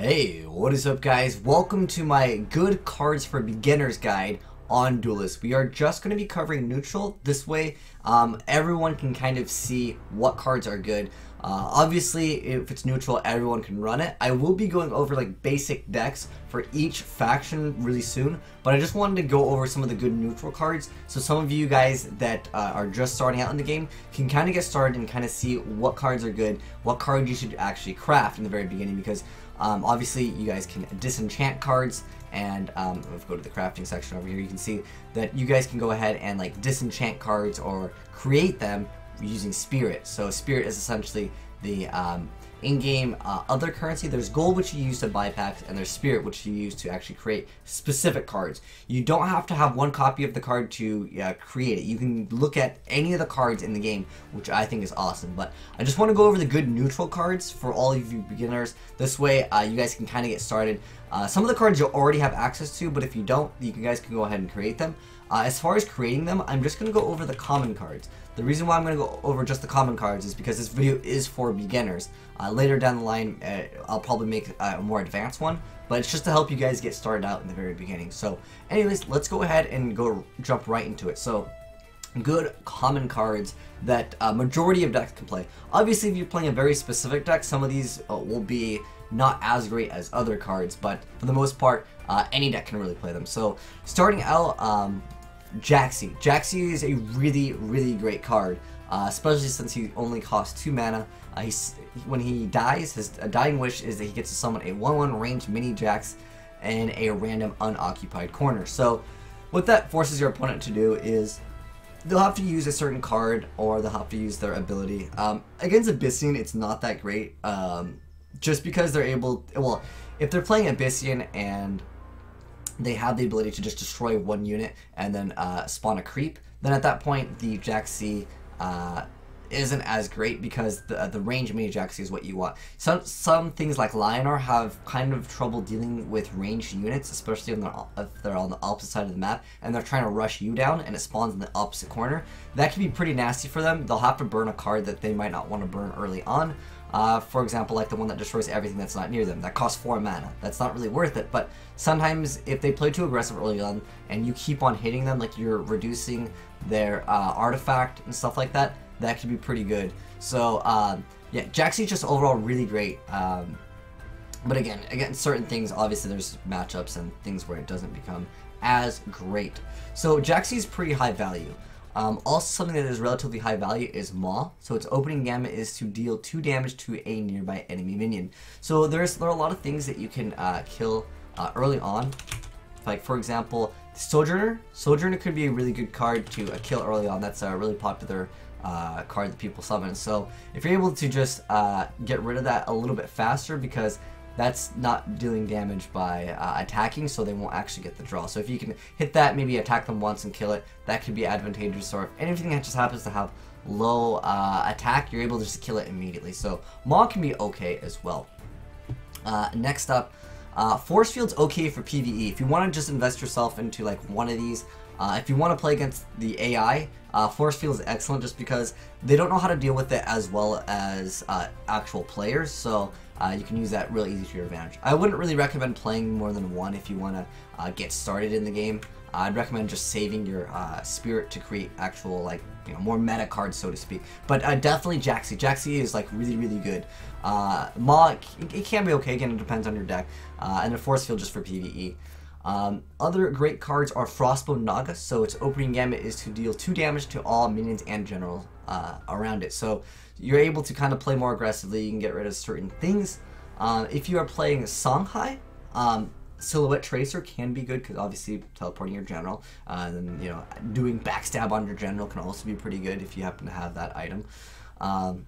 Hey, what is up guys? Welcome to my Good Cards for Beginners guide on Duelyst. We are just going to be covering neutral. This way everyone can kind of see what cards are good. Obviously if it's neutral everyone can run it. I will be going over like basic decks for each faction really soon, but I just wanted to go over some of the good neutral cards so some of you guys that are just starting out in the game can kind of get started and kind of see what cards are good, what cards you should actually craft in the very beginning, because obviously you guys can disenchant cards, and if we go to the crafting section over here, you can see that you guys can go ahead and like disenchant cards or create them using spirit. So spirit is essentially the in-game other currency. There's gold, which you use to buy packs, and there's spirit, which you use to actually create specific cards. You don't have to have one copy of the card to create it. You can look at any of the cards in the game, which I think is awesome. But I just want to go over the good neutral cards for all of you beginners. This way you guys can kind of get started. Some of the cards you already have access to, but if you don't, you guys can go ahead and create them. As far as creating them, I'm just going to go over the common cards. The reason why I'm going to go over just the common cards is because this video is for beginners. Later down the line, I'll probably make a more advanced one, but it's just to help you guys get started out in the very beginning. So anyways, let's go ahead and jump right into it. So good common cards that majority of decks can play. Obviously, if you're playing a very specific deck, some of these will be not as great as other cards, but for the most part, any deck can really play them. So starting out, Jaxi. Jaxi is a really great card, especially since he only costs 2 mana. When he dies, his dying wish is that he gets to summon a 1/1 range mini Jax in a random unoccupied corner. So what that forces your opponent to do is they'll have to use a certain card, or they'll have to use their ability. Against Abyssian, it's not that great, just because they're able, well, if they're playing Abyssian and they have the ability to just destroy one unit and then spawn a creep, then at that point the Jaxi isn't as great, because the range mini Jaxi is what you want. Some things like Lionar have kind of trouble dealing with ranged units, especially if they're on the opposite side of the map and they're trying to rush you down and it spawns in the opposite corner. That can be pretty nasty for them. They'll have to burn a card that they might not want to burn early on. For example, like the one that destroys everything that's not near them. That costs 4 mana. That's not really worth it, but sometimes if they play too aggressive early on and you keep on hitting them, like you're reducing their artifact and stuff like that, that can be pretty good. So yeah, Jaxi is just overall really great. But again, against certain things, obviously there's matchups and things where it doesn't become as great. So Jaxi is pretty high value. Also, something that is relatively high value is Maw. So its opening gambit is to deal 2 damage to a nearby enemy minion. So there are a lot of things that you can kill early on. Like for example, Sojourner. Sojourner could be a really good card to kill early on. That's a really popular card that people summon. So if you're able to just get rid of that a little bit faster, because that's not dealing damage by attacking, so they won't actually get the draw. So if you can hit that, maybe attack them once and kill it, that could be advantageous. Or if anything that just happens to have low attack, you're able to just kill it immediately. So Maw can be okay as well. Next up, Force Field's okay for PvE. If you want to just invest yourself into like one of these, if you want to play against the AI, Force Field is excellent just because they don't know how to deal with it as well as actual players, so you can use that real easy to your advantage. I wouldn't really recommend playing more than one if you want to get started in the game. I'd recommend just saving your spirit to create actual, like, you know, more meta cards, so to speak. But definitely Jaxi. Jaxi is like really good. Maw, it can be okay. Again, it depends on your deck. And the Force Field just for PvE. Other great cards are Frostbow Naga. So its opening gambit is to deal 2 damage to all minions and generals around it. So you're able to kind of play more aggressively. You can get rid of certain things. If you are playing Songhai, Silhouette Tracer can be good, because obviously teleporting your general, and then, you know, doing backstab on your general can also be pretty good if you happen to have that item. And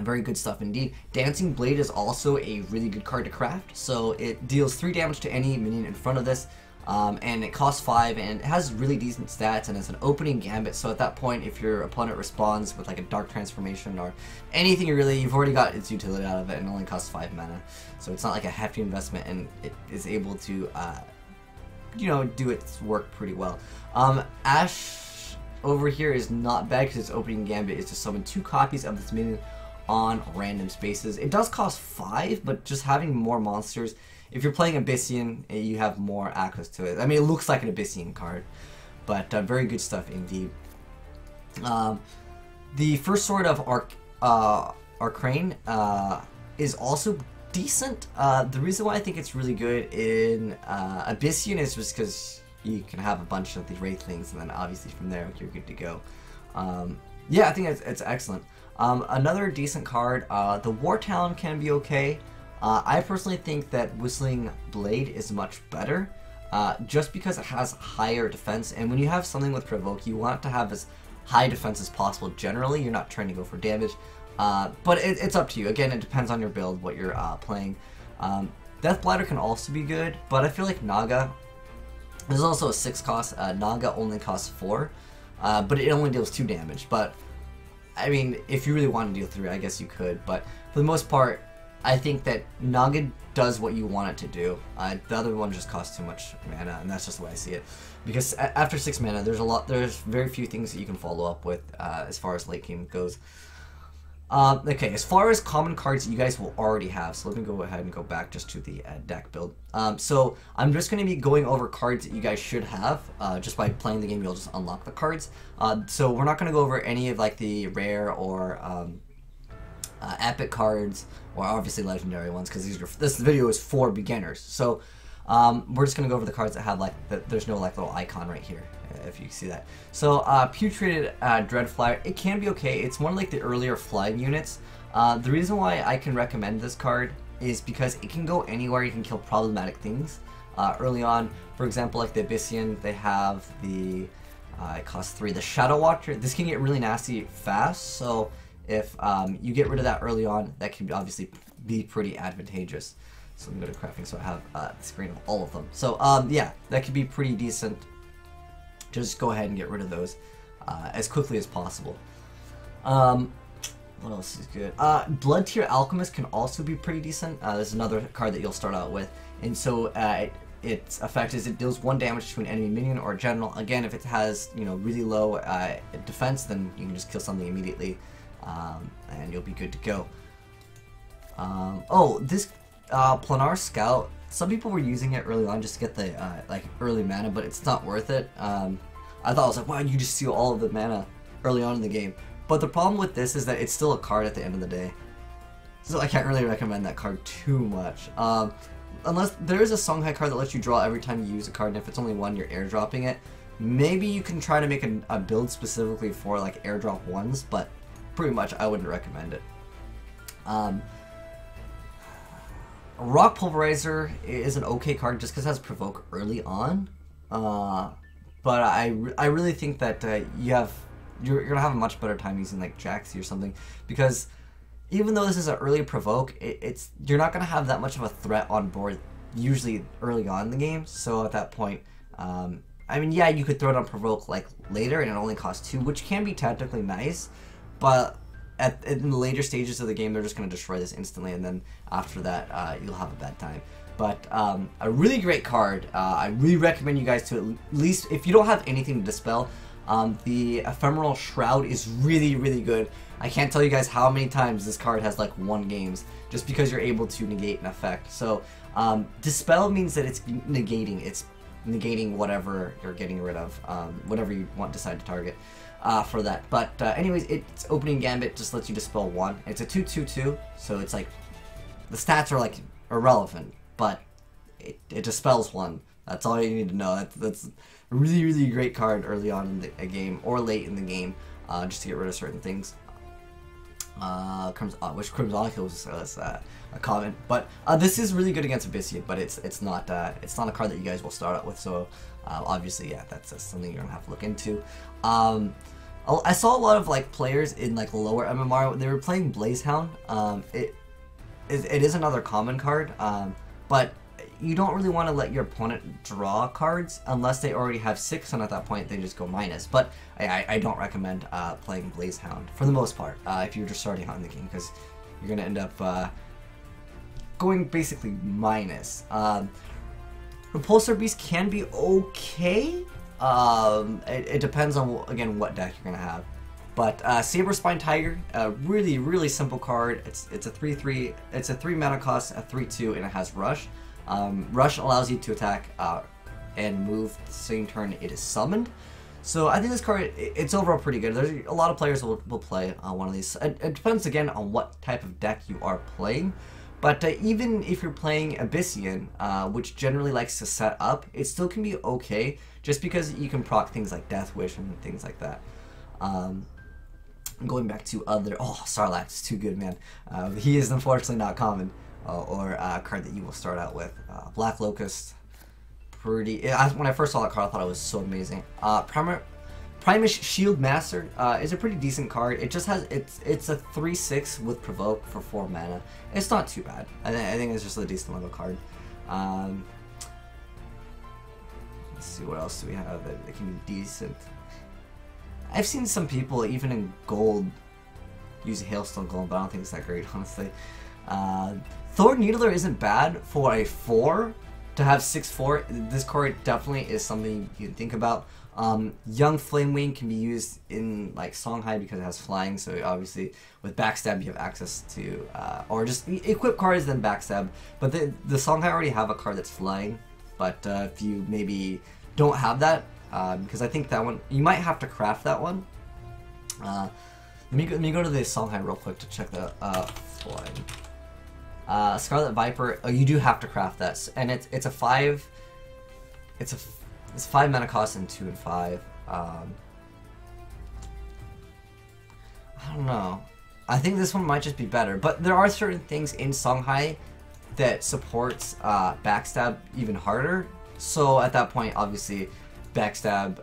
very good stuff indeed. Dancing Blade is also a really good card to craft. So it deals 3 damage to any minion in front of this, and it costs 5, and it has really decent stats, and it's an opening gambit. So at that point, if your opponent responds with like a Dark Transformation or anything, you've already got its utility out of it, and it only costs 5 mana. So it's not like a hefty investment, and it is able to, you know, do its work pretty well. Ash over here is not bad, because its opening gambit is to summon 2 copies of this minion on random spaces. It does cost 5, but just having more monsters, if you're playing Abyssian, you have more access to it. I mean, it looks like an Abyssian card, but very good stuff indeed. The first sword of Arcane is also decent. The reason why I think it's really good in Abyssian is just because you can have a bunch of the Wraithlings, and then obviously from there you're good to go. Yeah, I think it's excellent. Another decent card, the Wartown can be okay. I personally think that Whistling Blade is much better, just because it has higher defense, and when you have something with Provoke, you want it to have as high defense as possible generally. You're not trying to go for damage, but it's up to you. Again, it depends on your build, what you're playing. Death Bladder can also be good, but I feel like Naga, there's also a 6 cost, Naga only costs 4, but it only deals 2 damage, but I mean, if you really want to deal 3, I guess you could, but for the most part, I think that Naga does what you want it to do. The other one just costs too much mana, and that's just the way I see it. Because after 6 mana, there's very few things that you can follow up with as far as late game goes. Okay, as far as common cards that you guys will already have, so let me go ahead and go back just to the deck build. So I'm just going to be going over cards that you guys should have. Just by playing the game, you'll just unlock the cards. So we're not going to go over any of like the rare or epic cards, or obviously legendary ones, because this video is for beginners. So we're just going to go over the cards that have like, there's no like little icon right here, if you see that. So Putrid Dreadflyer, it can be okay. It's one of like the earlier flying units. The reason why I can recommend this card is because it can go anywhere. You can kill problematic things early on. For example, like the Abyssian, they have the it costs 3. The Shadow Watcher, this can get really nasty fast, so if you get rid of that early on, that can obviously be pretty advantageous. So I'm going to go to crafting, so I have the screen of all of them. So yeah, that could be pretty decent. Just go ahead and get rid of those as quickly as possible. What else is good? Blood Tier Alchemist can also be pretty decent. There's another card that you'll start out with, and so its effect is it deals 1 damage to an enemy minion or general. Again, if it has really low defense, then you can just kill something immediately, and you'll be good to go. Oh, this Planar Scout. Some people were using it early on just to get the like early mana, but it's not worth it. I thought I was like, wow, you just steal all of the mana early on in the game. But the problem with this is that it's still a card at the end of the day, so I can't really recommend that card too much. Unless there is a Songhai card that lets you draw every time you use a card, and if it's only 1, you're airdropping it. Maybe you can try to make a build specifically for like airdrop ones, but pretty much I wouldn't recommend it. Rock Pulverizer is an okay card just because it has Provoke early on, but I really think that you're gonna have a much better time using like Jaxi or something, because even though this is an early Provoke, you're not gonna have that much of a threat on board usually early on in the game. So at that point, I mean, yeah, you could throw it on Provoke like later, and it only costs 2, which can be technically nice, but in the later stages of the game, they're just going to destroy this instantly, and then after that, you'll have a bad time. But a really great card. I really recommend you guys to at least, if you don't have anything to dispel, the Ephemeral Shroud is really, really good. I can't tell you guys how many times this card has like 1 games, just because you're able to negate an effect. So dispel means that it's negating whatever you're getting rid of, whatever you decide to target. For that, but anyways, its opening gambit just lets you dispel 1. It's a 2/2/2, so it's like the stats are like irrelevant, but it dispels 1. That's all you need to know. That's a really, really great card early on in a game or late in the game, just to get rid of certain things. Which Crimson Kills is a comment, but this is really good against Abyssian, but it's not a card that you guys will start out with. So obviously, yeah, that's something you're gonna have to look into. I saw a lot of like players in like lower MMR. They were playing Blazehound. It is another common card, but you don't really want to let your opponent draw cards unless they already have 6, and at that point they just go minus. But I don't recommend playing Blazehound for the most part if you're just starting out in the game, because you're gonna end up going basically minus. Repulsor Beast can be okay. It depends on, again, what deck you're gonna have. But Saber Spine Tiger, a really simple card. It's a 3/3. It's a 3 mana cost, a 3/2, and it has Rush. Rush allows you to attack and move the same turn it is summoned. So I think this card, it's overall pretty good. There's a lot of players will play one of these. It depends again on what type of deck you are playing. But even if you're playing Abyssian, which generally likes to set up, it still can be okay, just because you can proc things like Death Wish and things like that. Going back to other, Sarlacc is too good, man. He is unfortunately not common, or a card that you will start out with. Black Locust, when I first saw that card, I thought it was so amazing. Primus Shield Master is a pretty decent card. It just has, it's a 3/6 with Provoke for 4 mana. It's not too bad. I think it's just a decent level card. Let's see, what else do we have that can be decent. I've seen some people, even in gold, use Hailstone Golem, but I don't think it's that great, honestly. Thor Needler isn't bad for a 4. To have 6/4, this card definitely is something you can think about. Young Flamewing can be used in like Songhai because it has flying, so obviously with Backstab you have access to, or just equip cards then Backstab. But the Songhai already have a card that's flying, but if you maybe don't have that, because I think that one, you might have to craft that one. Let me go to the Songhai real quick to check the flying. Scarlet Viper, you do have to craft that, and it's a 5. It's 5 mana cost and 2 and 5. I don't know. I think this one might just be better, but there are certain things in Songhai that supports Backstab even harder. So at that point, obviously, Backstab,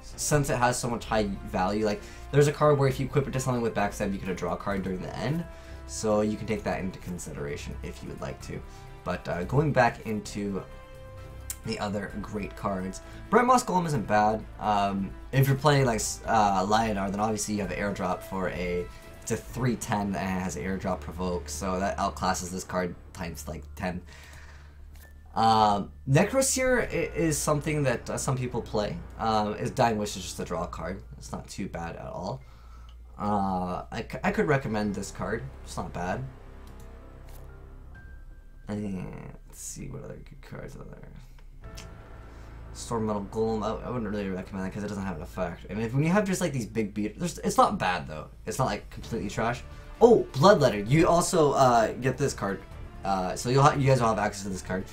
since it has so much high value, like there's a card where if you equip it to something with Backstab, you could draw a card during the end. So you can take that into consideration if you would like to. But going back into the other great cards, Brent Moss Golem isn't bad. If you're playing like Lyodar, then obviously you have an airdrop for it's a 3/10 and it has airdrop provoke, so that outclasses this card times like 10. Necroseer is something that some people play. Dying Wish is just a draw card. It's not too bad at all. I could recommend this card. It's not bad. And let's see what other good cards are there. Storm Metal Golem. I wouldn't really recommend that because it doesn't have an effect. And when you have just like these big beaters, it's not bad though. It's not like completely trash. Oh, Bloodletter. You also get this card. So you guys will have access to this card.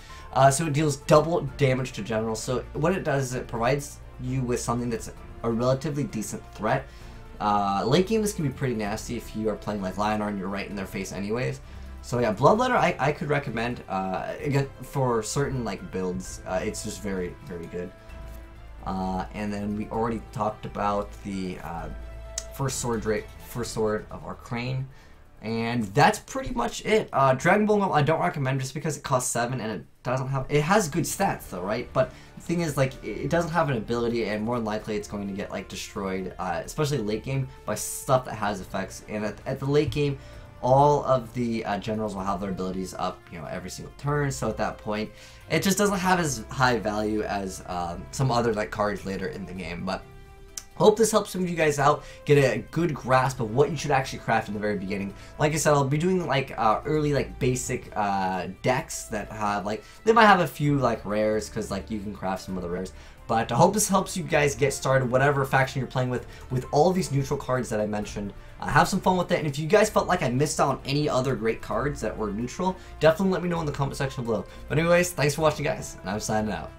So it deals double damage to general. So what it does is it provides you with something that's a relatively decent threat. Late game, this can be pretty nasty if you are playing like Lyodar and you're right in their face anyways. So yeah, Bloodletter I could recommend, again, for certain like builds. It's just very good. And then we already talked about the first sword of Arcane. And that's pretty much it. Dragon Ball I don't recommend just because it costs 7 and it has good stats though, right? But the thing is, like, it doesn't have an ability, and more than likely it's going to get like destroyed, especially late game, by stuff that has effects. And at the late game, all of the generals will have their abilities up, every single turn. So at that point, it just doesn't have as high value as some other like cards later in the game. But hope this helps some of you guys out, get a good grasp of what you should actually craft in the very beginning. Like I said, I'll be doing like early like basic decks that have like, they might have a few like rares, because like you can craft some of the rares. But I hope this helps you guys get started, whatever faction you're playing with all of these neutral cards that I mentioned. Have some fun with it, and if you guys felt like I missed out on any other great cards that were neutral, definitely let me know in the comment section below. But anyways, thanks for watching guys, and I'm signing out.